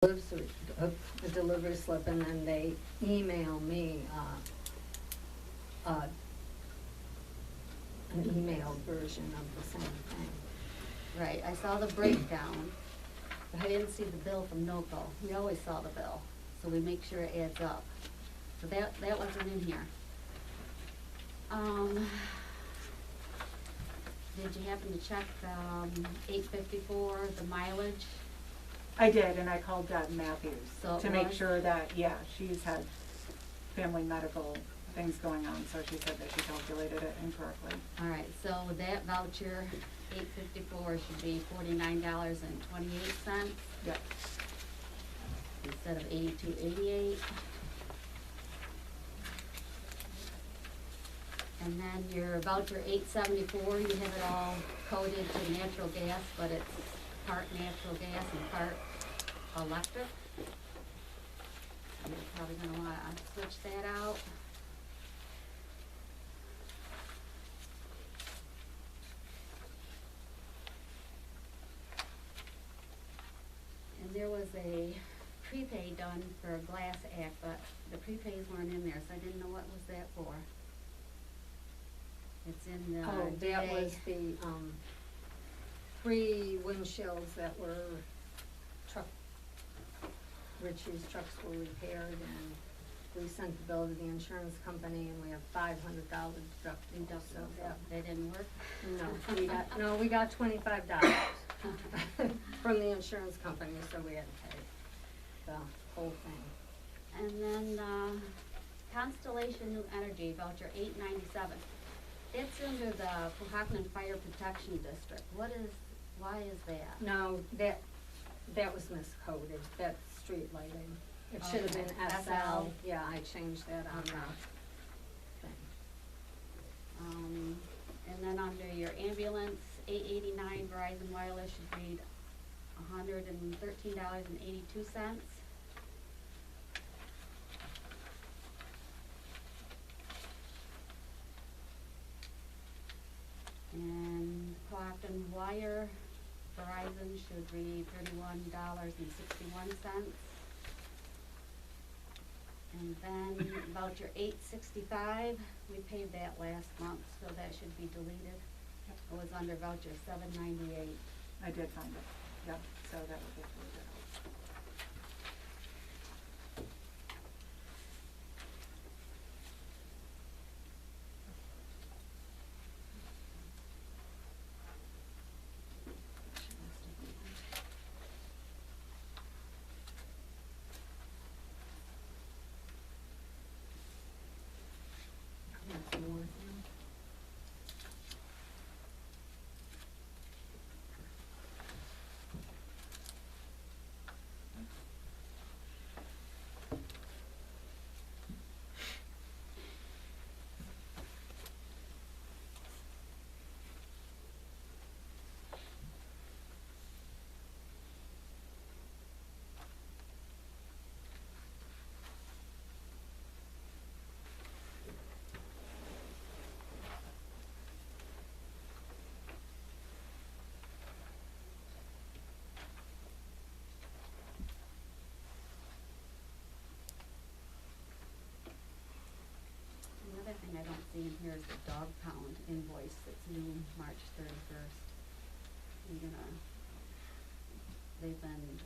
a delivery slip, and then they email me, an emailed version of the same thing. Right, I saw the breakdown, but I didn't see the bill from NOCO. We always saw the bill, so we make sure it adds up. So that wasn't in here. Did you happen to check, 854, the mileage? I did, and I called Deb Matthews So it to make was? sure that, yeah, she's had family medical things going on, so she said that she calculated it incorrectly. All right, so that voucher, 854, should be $49.28 Yep. instead of 82.88. And then your voucher 874, you have it all coded to natural gas, but it's part natural gas and part electric. You're probably gonna wanna switch that out. And there was a prepay done for a glass act, but the prepays weren't in there, so I didn't know what was that for. It's in the Oh, that DA. was the, 3 windshields that were Richie's trucks were repaired, and we sent the bill to the insurance company, and we have $500 deductible, so that, They didn't work? we got $25 from the insurance company, so we had to pay the whole thing. And then, Constellation New Energy voucher 897. It's under the Cohocton Fire Protection District. Why is that? No, that was miscoded, that's street lighting. It should have been Okay, SL, yeah, I changed that on the Okay. thing. And then under your ambulance, 889 Verizon Wireless should read $113.82. And Cohocton Wire, Verizon should read $31.61. And then voucher 865, we paid that last month, so that should be deleted. It was under voucher 798. I did find it, yep, so that would be deleted. That's more thing. Another thing I don't see in here is the dog pound invoice that's due March 31st.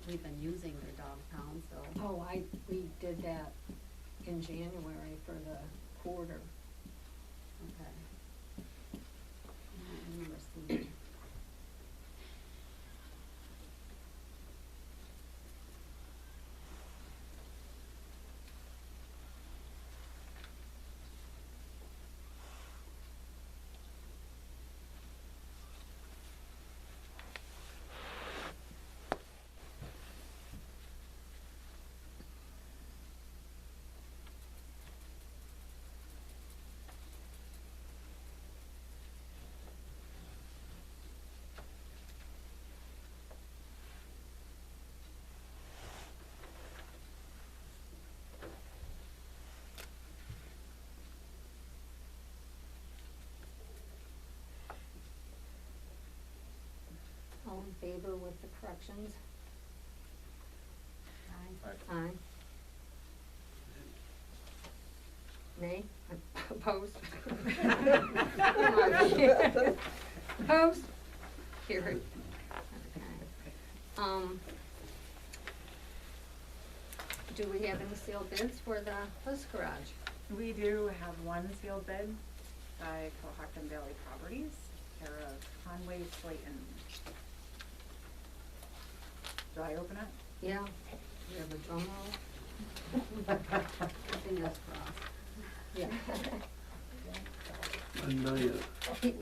We've been using their dog pound, so. Oh, we did that in January for the quarter. Okay. I don't remember seeing. All in favor with the corrections? Post. Post, carried. Okay. Do we have any sealed bids for the post garage? We do have one sealed bid by Cohocton Valley Properties, care of Conway Slayton. Do I open it? Yeah. We have a drum roll. Fingers crossed. Yeah. $1,000,000.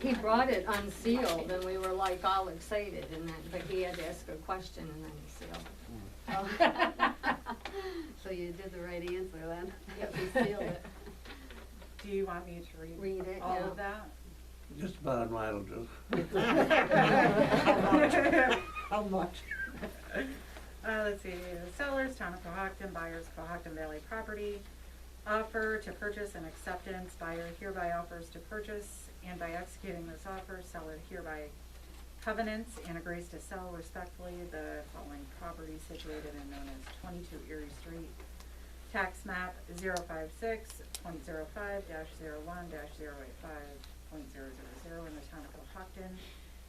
He brought it unsealed and we were like all excited and then, but he had to ask a question and then he sealed it. Oh. So you did the right answer then? Yep, he sealed it. Do you want me to Read it, all yeah. of that? Just about a mile to. How much? Let's see, the sellers, Town of Cohocton, buyers, Cohocton Valley Property, offer to purchase and acceptance, buyer hereby offers to purchase, and by executing this offer, seller hereby covenants and agrees to sell respectfully the following property situated and known as 22 Erie Street, tax map 056.05-01-085.000 in the Town of Cohocton,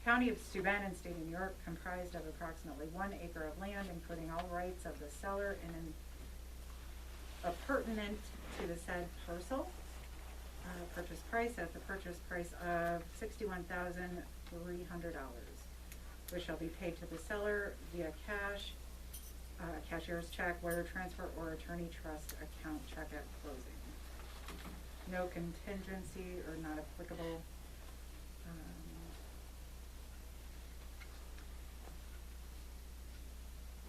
County of Steuben and State of New York, comprised of approximately 1 acre of land, including all rights of the seller and appurtenant to the said parcel. Purchase price at the purchase price of $61,300, which shall be paid to the seller via cash, cashier's check, wire transfer, or attorney trust account check at closing. No contingency or not applicable.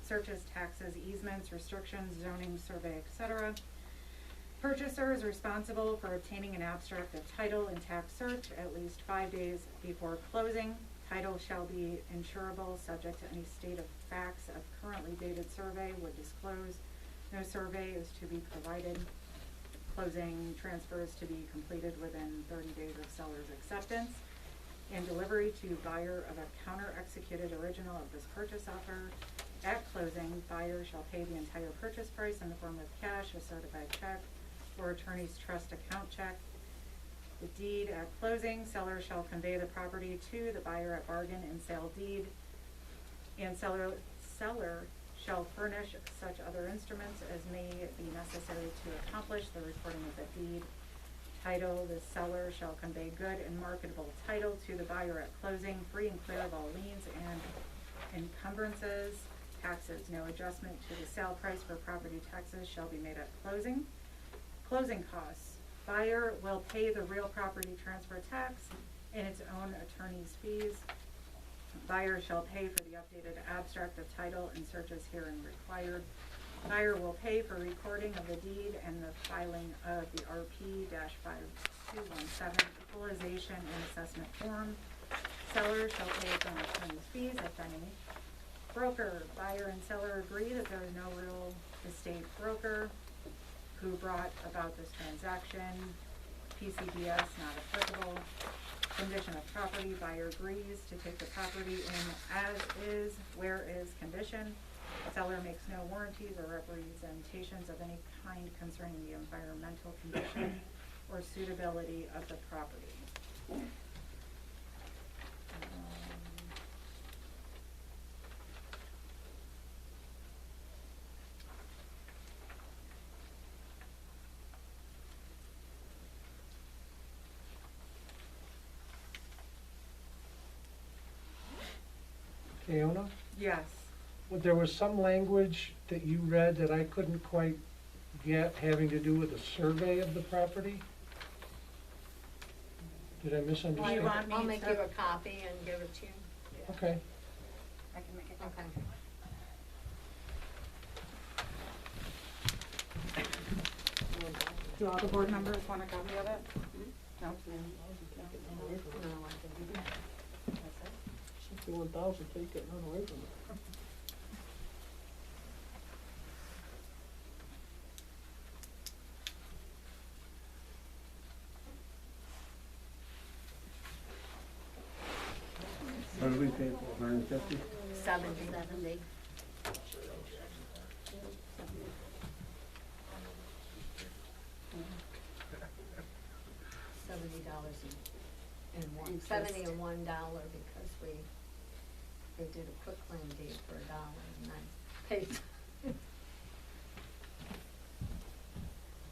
Searches, taxes, easements, restrictions, zoning, survey, etc. Purchaser is responsible for obtaining an abstract of title and tax search at least 5 days before closing. Title shall be insurable, subject to any state of facts of currently dated survey would disclose. No survey is to be provided. Closing transfers to be completed within 30 days of seller's acceptance. And delivery to buyer of a counter-executed original of this purchase offer. At closing, buyer shall pay the entire purchase price in the form of cash, a certified check, or attorney's trust account check. The deed at closing, seller shall convey the property to the buyer at bargain and sale deed, and seller shall furnish such other instruments as may be necessary to accomplish the recording of the deed. Title, the seller shall convey good and marketable title to the buyer at closing, free and clear of all liens and encumbrances. Taxes, no adjustment to the sale price for property taxes shall be made at closing. Closing costs, buyer will pay the real property transfer tax and its own attorney's fees. Buyer shall pay for the updated abstract of title and searches herein required. Buyer will pay for recording of the deed and the filing of the RP-5217 equalization and assessment form. Seller shall pay its own attorney's fees, if any. Broker, buyer and seller agree that there is no real estate broker who brought about this transaction. PCBS not applicable. Condition of property, buyer agrees to take the property in as is, where is condition. Seller makes no warranties or representations of any kind concerning the environmental condition or suitability of the property. Fiona, Yes. there was some language that you read that I couldn't quite get, having to do with a survey of the property? Did I Do you misunderstand? want me I'll make to- you a copy and give it to you. Okay. I can make it. Okay. Do all the board members want a copy of it? No? No, I didn't. That's it. 61,000, take it, run away from it. What did we pay for, 150? 70. 70. and one, Interest. 70 and $1 because they did a quick claim deed for $1 and I paid.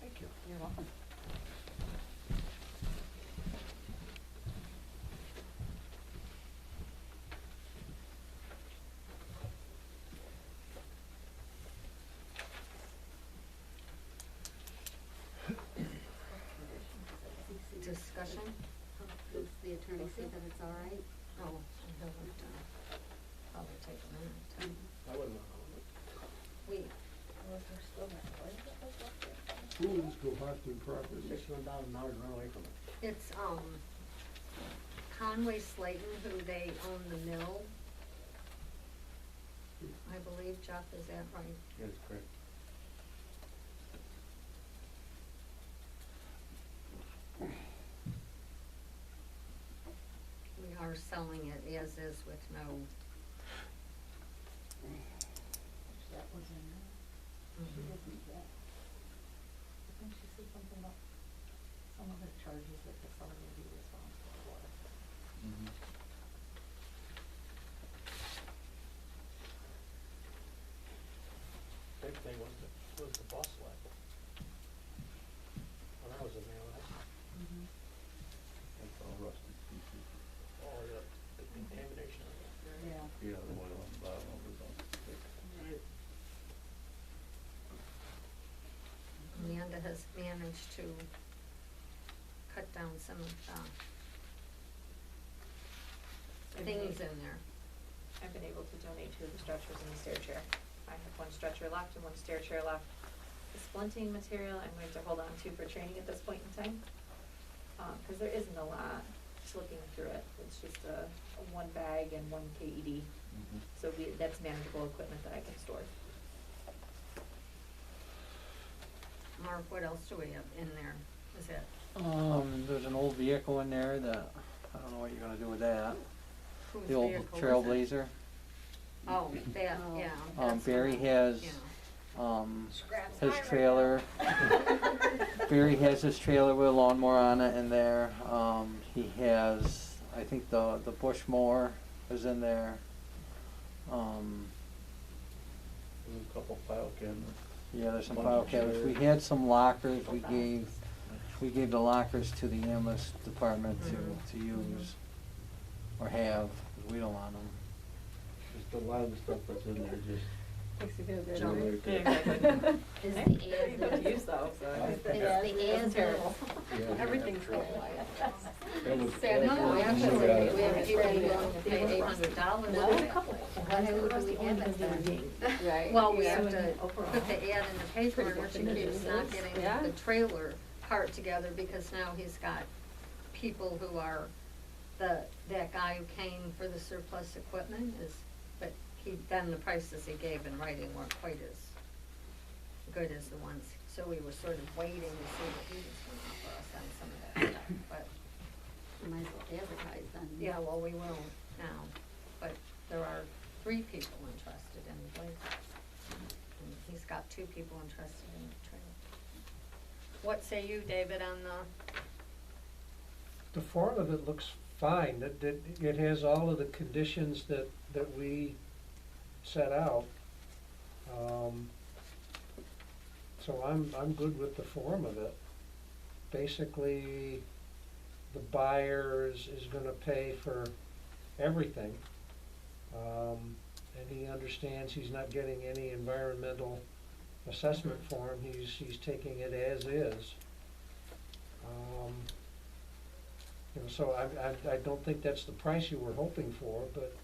Thank you. You're welcome. Discussion? Does the attorney say that it's all right? Oh, I haven't, probably take a minute. I wouldn't. We, Who is Cohocton Properties? $61,000 run away from it. it's, Conway Slayton, who they own the mill. I believe, Jeff, is that right? Yes, correct. We are selling it as is with no. That was in there. She Mhm. didn't get. I think she said something about some of the charges that the seller would be responsible for. Big thing was the bus level. When I was in there, That's all rusted pieces. all the contamination of it. Yeah. Yeah, the one on the bottom of it on the stick. Right. Amanda has managed to cut down some of the things in there. I've been able to donate two of the stretchers and the stair chair. I have one stretcher left and one stair chair left. The splinting material I'm going to hold on to for training at this point in time. Cause there isn't a lot, just looking through it, it's just a one bag and one KED. So that's manageable equipment that I can store. Mark, what else do we have in there? Is it, There's an old vehicle in there that, I don't know what you're gonna do with that. whose The old vehicle is it? Trailblazer. Oh, that, Oh. yeah. that's the Barry one, has, yeah. his trailer. Barry has his trailer with a lawnmower on it in there. He has, I think the bush mower is in there. There's a couple file cabinets. Yeah, there's some Bunch file of cabinets. We chairs. had some lockers. We gave the lockers to the ambulance department Mhm. to use, or have, 'cause we don't want them. Just a lot of the stuff that's in there just. Makes you feel good. Junk. Really good. Is the Good as, to use though, so. is the Yeah. as terrible. Yeah, Everything's yeah. going like That was. No, that actually, was- we have Right. people willing to pay $800 No, for a it. couple. Why do we have it then? Right. Well, we Yeah. have to Overall. put the ad in the paper, Pretty and good Richard keeps not condition. getting Yeah. the trailer part together, because now he's got people who are, that guy who came for the surplus equipment is, but then the prices he gave in writing weren't quite as good as the ones, so we were sort of waiting to see what he was gonna offer us on some of that stuff, but, We might as well advertise then. yeah, well, we will now, but there are 3 people interested in the blazer. And he's got 2 people interested in the trailer. What say you, David, on The form of it looks fine. It has all of the conditions that we set out. So I'm good with the form of it. Basically, the buyer is gonna pay for everything. And he understands he's not getting any environmental assessment for him, he's taking it as is. You know, so I don't think that's the price you were hoping for, but,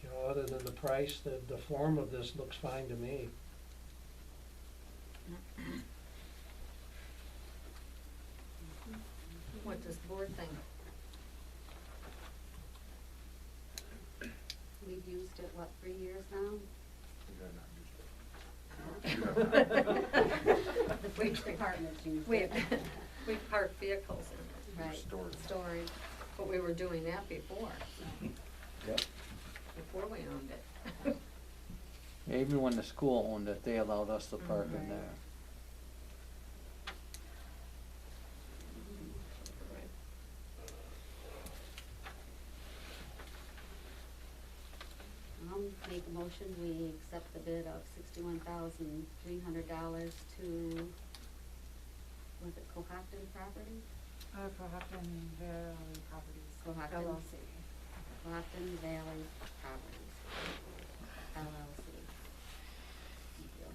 you know, other than the price, the form of this looks fine to me. what does the board think? We've used it, what, 3 years now? The police department's used We, it. we park vehicles in it, Right, Storage. storage. but we were doing that before, Yep. before we owned it. Yeah, even when the school owned it, they allowed us to park in Right. there. motion, we accept the bid of $61,300 to, was it Cohocton Property? Cohocton Valley Properties, Cohocton. LLC. Cohocton Valley Properties, LLC. Thank you.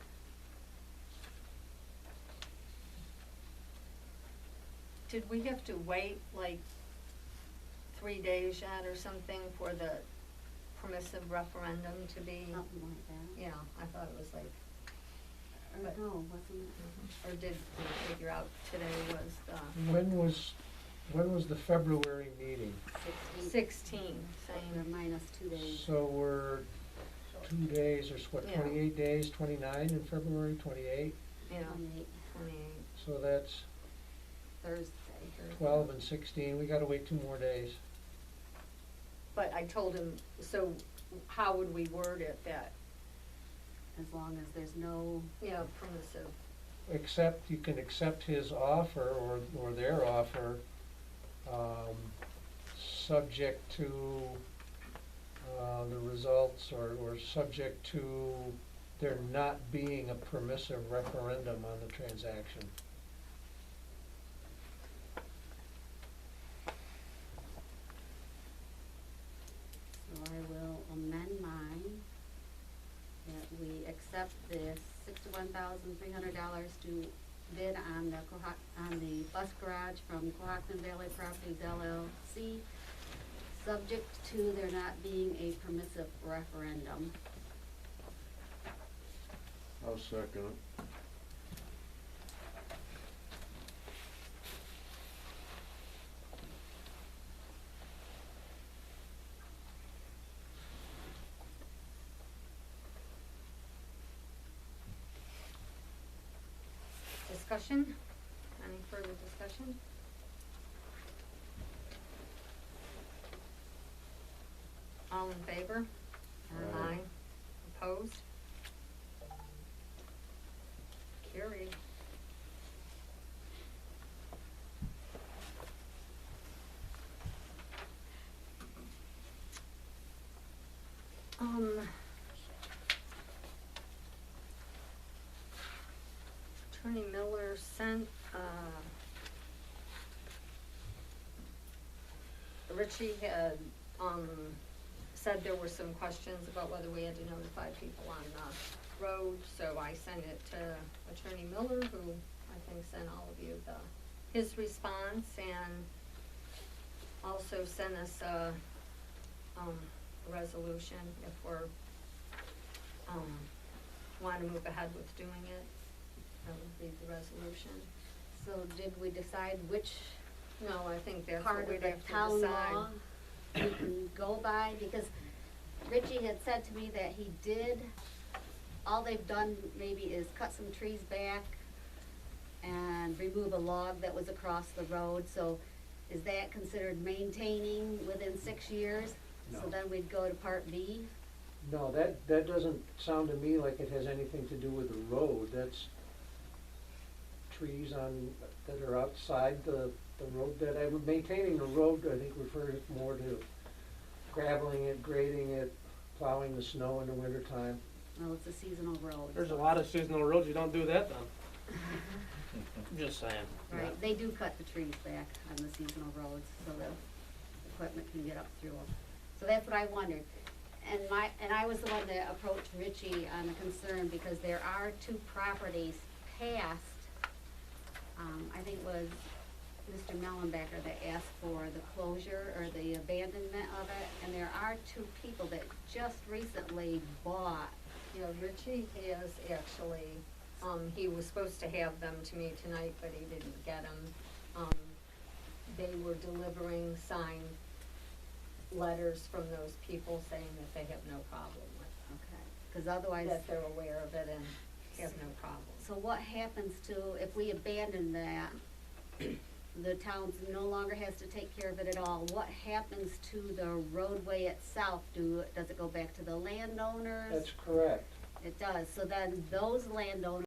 Did we have to wait like 3 days yet or something for the permissive referendum to be? Something like that. Yeah, I thought it was like, Or but- no, wasn't it? or did we figure out today was the When was the February meeting? 16, Or saying, minus 2 days. So we're 2 days, or what, Yeah. 28 days, 29 in February, 28? yeah, 28 28. So that's Thursday. 12 and 16, we gotta wait 2 more days. But I told him, so how would we word it that, As long as there's no, yeah, permissive? You can accept his offer or their offer, subject to, the results or subject to there not being a permissive referendum on the transaction. so I will amend mine, that we accept this $61,300 to bid on the on the bus garage from Cohocton Valley Properties LLC, subject to there not being a permissive referendum. I'll second it. Discussion? Any further discussion? All in favor? Aye. Opposed? Carried. Attorney Miller sent, Richie had, said there were some questions about whether we had to notify people on the road, so I sent it to Attorney Miller, who I think sent all of you his response, and also sent us a resolution if we're, wanna move ahead with doing it. That would be the resolution. So did we decide which No, I think that's part what of we'd the have to town decide. law we can go by? Because Richie had said to me that he did, all they've done maybe is cut some trees back and remove a log that was across the road, so is that considered maintaining within 6 years? So No. then we'd go to part B? No, that doesn't sound to me like it has anything to do with the road. That's trees that are outside the road bed. Maintaining the road, I think, refers more to graveling it, grading it, plowing the snow in the wintertime. Well, it's a seasonal road. There's a lot of seasonal roads, you don't do that then. I'm just saying. Right, they do cut the trees back on the seasonal roads so the equipment can get up through them. So that's what I wondered. And I was the one that approached Richie on the concern because there are 2 properties past, I think it was Mr. Mellenbecker that asked for the closure or the abandonment of it, and there are 2 people that just recently bought. Yeah, Richie has actually, he was supposed to have them to me tonight, but he didn't get them. They were delivering signed letters from those people saying that they have no problem with Okay. Because otherwise. that they're aware of it and have no problem. So what happens to, if we abandon that, the town no longer has to take care of it at all, what happens to the roadway itself? Does it go back to the landowners? That's correct. It does, so then those landowners